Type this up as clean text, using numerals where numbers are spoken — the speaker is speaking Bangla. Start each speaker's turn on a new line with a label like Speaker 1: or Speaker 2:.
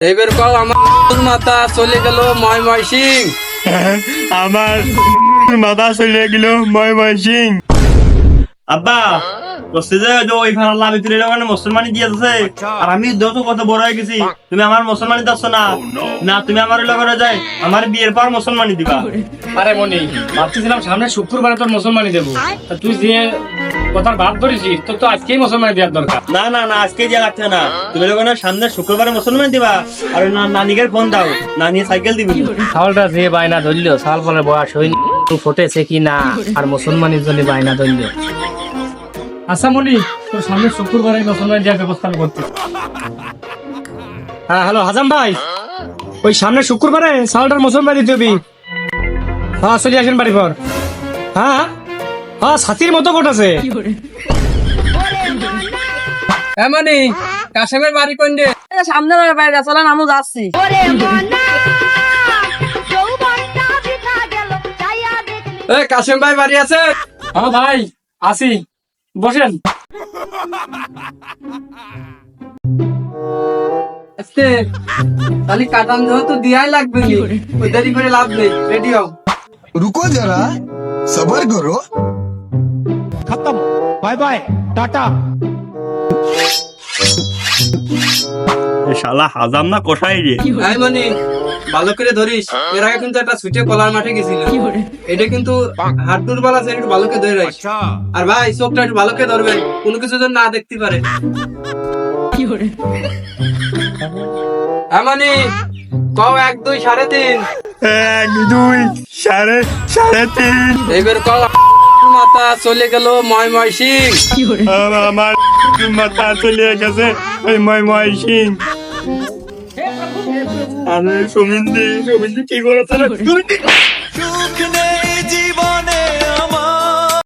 Speaker 1: এইবার কও আমার মাথা চলে গেল ময়মনসিং।
Speaker 2: আমার মাথা চলে গেল ময়মনসিং। আব্বা বসতে যে ওই ফালা ভিতরে মানে মুসলমানি দিয়ে আছে, আর আমি যত কত বড় হয়ে গেছি, তুমি আমার মুসলমানি দিচ্ছ না। না তুমি আমার লগরে যাই আমার বিয়ের পর মুসলমানি দিবা।
Speaker 3: আরে মনি, ভাবতেছিলাম সামনে শুক্রবারে তোর মুসলমানি দেবো, তা তুই যে কথার ভাব ধরেছিস তোর তো আজকেই মুসলমানি দেওয়ার দরকার।
Speaker 2: না না না, আজকে যা লাগছে না, তুমি যখন সামনে শুক্রবারে মুসলমানি দিবা। আর নানিকে ফোন দাও, নানি সাইকেল দিবি।
Speaker 3: ছাগলটা যে বায়না ধরলো, ছাল ফলের বয়স হয়নি, ফুটেছে কি না, আর মুসলমানের জন্য বায়না ধরলো। আচ্ছা মনি, তোর সামনে শুক্রবারে মুসলমানি দেওয়ার ব্যবস্থা আমি করছি। হ্যাঁ হ্যালো হাজাম ভাই, ওই সামনে শুক্রবারে ছাগলটার মুসলমানি দিবি। হ্যাঁ চলে আসেন বাড়ি পর। হ্যাঁ হ্যাঁ ছাতির মতো ভোট আছে।
Speaker 1: এমনি কাশেমের বাড়ি কোন রে?
Speaker 4: সামনে বাইরে চলেন আমি যাচ্ছি।
Speaker 1: কাশেম ভাই বাড়ি আছে?
Speaker 3: হ্যাঁ ভাই আসি, বসেন।
Speaker 1: আজকে তাহলে কাটান যেহেতু দিয়াই লাগবে নি, ওই দেরি করে লাভ নেই, রেডি হও।
Speaker 5: रुको जरा सबर करो।
Speaker 6: खत्म, बाय बाय, टाटा।
Speaker 2: শালা হাজাম না কষাই রে।
Speaker 1: এই মনি ভালো করে ধরিস, এর আগে কিন্তু একটা ছুটে কলার মাঠে গেছিল, এটা কিন্তু হাত দুর্বল আছে, একটু ভালো করে ধরে রাখিস। আর ভাই চোখটা একটু ভালো করে ধরবেন, কোনো কিছু যেন না দেখতে পারে। এমনি কও 1 2 3.5।
Speaker 2: 1 2 3.5।
Speaker 1: এইবার কও মাথা চলে গেল ময়মনসিং।
Speaker 2: আমার মাথা চলে গেছে ওই ময়মনসিং। আরে সুমিন্দি কি করছ?